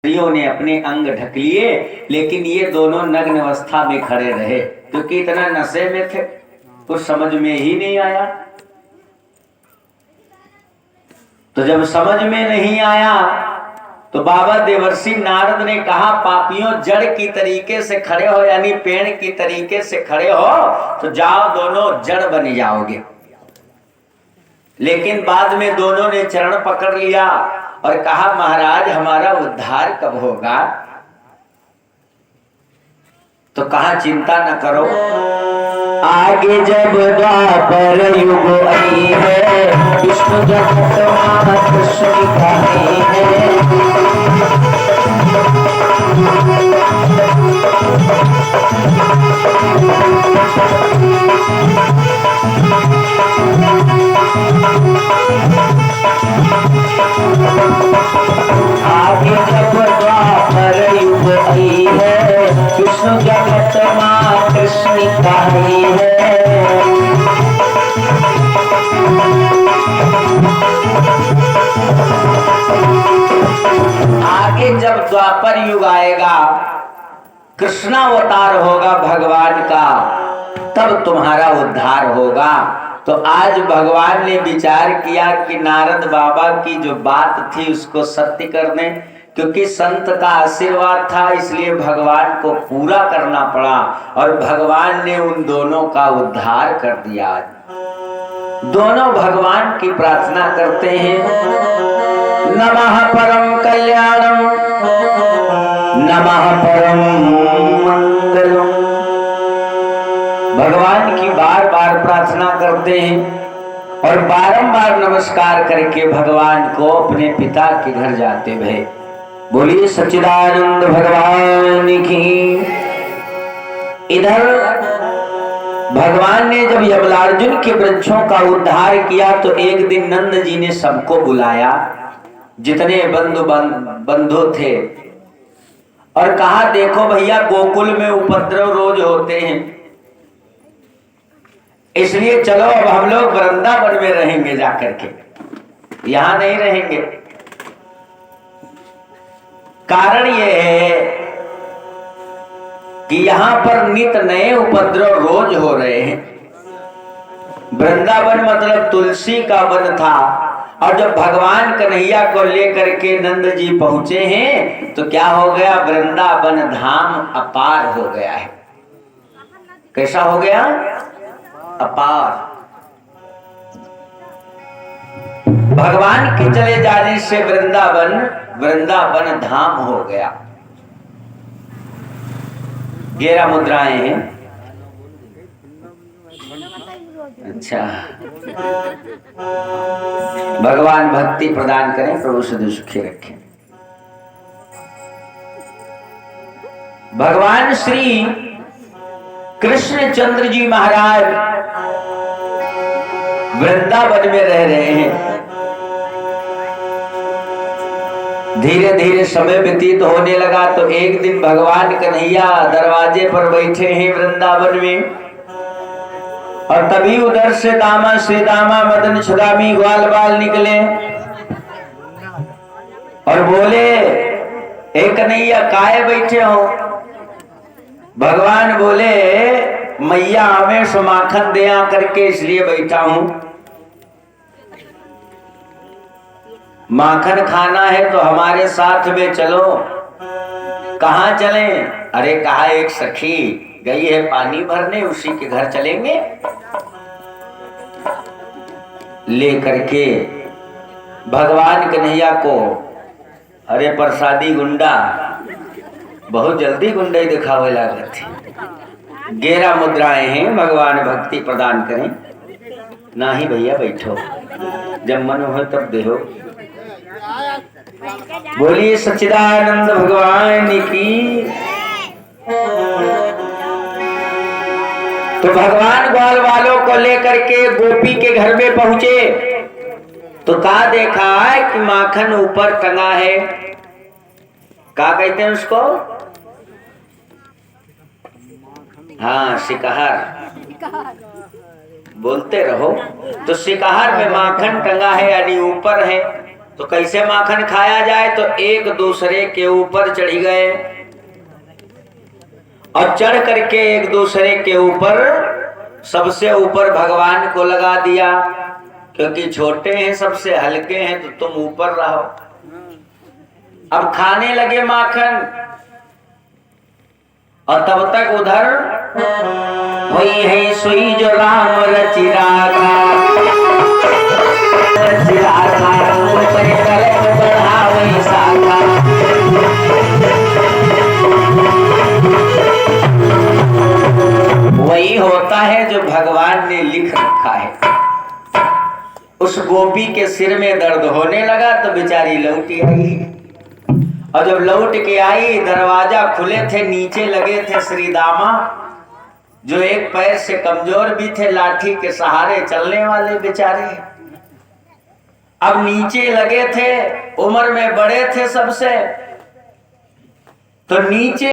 स्त्रियों ने अपने अंग ढक लिए, लेकिन ये दोनों नग्न अवस्था में खड़े रहे, क्योंकि इतना नशे में थे, कुछ समझ में ही नहीं आया। तो जब समझ में नहीं आया तो बाबा देवर्षि नारद ने कहा, पापियों जड़ की तरीके से खड़े हो, यानी पेड़ की तरीके से खड़े हो तो जाओ, दोनों जड़ बन जाओगे। लेकिन बाद में दोनों ने चरण पकड़ लिया और कहा, महाराज हमारा उद्धार कब होगा? तो कहा, चिंता न करो, आगे जब द्वापर युग आई है, विष्णु जगत कृष्ण की कहानी है। आगे जब द्वापर युग आई है, विष्णु जगत मां कृष्ण की कहानी है। आगे जब द्वापर युग आएगा, कृष्णावतार होगा भगवान का, तब तुम्हारा उद्धार होगा। तो आज भगवान ने विचार किया कि नारद बाबा की जो बात थी उसको सत्य कर दें, क्योंकि संत का आशीर्वाद था, इसलिए भगवान को पूरा करना पड़ा और भगवान ने उन दोनों का उद्धार कर दिया। दोनों भगवान की प्रार्थना करते हैं, नमः परम कल्याणम, नमः परम मंगलम। भगवान की बार बार प्रार्थना करते हैं और बारंबार नमस्कार करके भगवान को अपने पिता के घर जाते भय। बोलिए सच्चिदानंद भगवान की। इधर भगवान ने जब यमलार्जुन के वृक्षों का उद्धार किया तो एक दिन नंद जी ने सबको बुलाया, जितने बंधु थे, और कहा, देखो भैया, गोकुल में उपद्रव रोज होते हैं, इसलिए चलो अब हम लोग वृंदावन में रहेंगे जाकर के, यहां नहीं रहेंगे। कारण यह है कि यहां पर नित नए उपद्रव रोज हो रहे हैं। वृंदावन मतलब तुलसी का वन था, और जब भगवान कन्हैया को लेकर के नंद जी पहुंचे हैं तो क्या हो गया, वृंदावन धाम अपार हो गया है। कैसा हो गया? अपार। भगवान के चले जाने से वृंदावन धाम हो गया। 11 मुद्राएं हैं। अच्छा, भगवान भक्ति प्रदान करें, प्रभु सदा सुखी रखें। भगवान श्री कृष्णचंद्र जी महाराज वृंदावन में रह रहे हैं। धीरे धीरे समय व्यतीत होने लगा तो एक दिन भगवान कन्हैया दरवाजे पर बैठे हैं वृंदावन में, और तभी उधर से दामा श्री दामा मदन छदामी ग्वाल बाल निकले और बोले, ए कन्हैया काहे बैठे हो? भगवान बोले, मैया हमें सुमाखन दिया करके इसलिए बैठा हूं। माखन खाना है तो हमारे साथ में चलो। कहाँ चलें? अरे कहा, एक सखी गई है पानी भरने, उसी के घर चलेंगे। ले करके भगवान कन्हैया को, अरे प्रसादी गुंडा, बहुत जल्दी गुंडे दिखावे लगे थे। 11 मुद्राएं हैं, भगवान भक्ति प्रदान करें। ना ही भैया बैठो, जब मन हो तब देहो। बोलिए सच्चिदानंद भगवान की। तो भगवान ग्वाल वालों को लेकर के गोपी के घर में पहुंचे तो कहा, देखा है कि माखन ऊपर टंगा है। क्या कहते हैं उसको? हाँ, शिकहर। बोलते रहो। तो शिकहर में माखन टंगा है, यानी ऊपर है। तो कैसे माखन खाया जाए? तो एक दूसरे के ऊपर चढ़ी गए और चढ़ करके एक दूसरे के ऊपर, सबसे ऊपर भगवान को लगा दिया, क्योंकि छोटे हैं, सबसे हल्के हैं, तो तुम ऊपर रहो। अब खाने लगे माखन, और तब तक उधर वही है सोई जो राम रचि राखा, रचि राखा, ऊपर कलम बढ़ावै शाखा। वही होता है जो भगवान ने लिख रखा है। उस गोपी के सिर में दर्द होने लगा तो बेचारी लौटी आई, और जब लौट के आई, दरवाजा खुले थे, नीचे लगे थे श्री दामा, जो एक पैर से कमजोर भी थे, लाठी के सहारे चलने वाले बेचारे। अब नीचे लगे थे, उम्र में बड़े थे सबसे, तो नीचे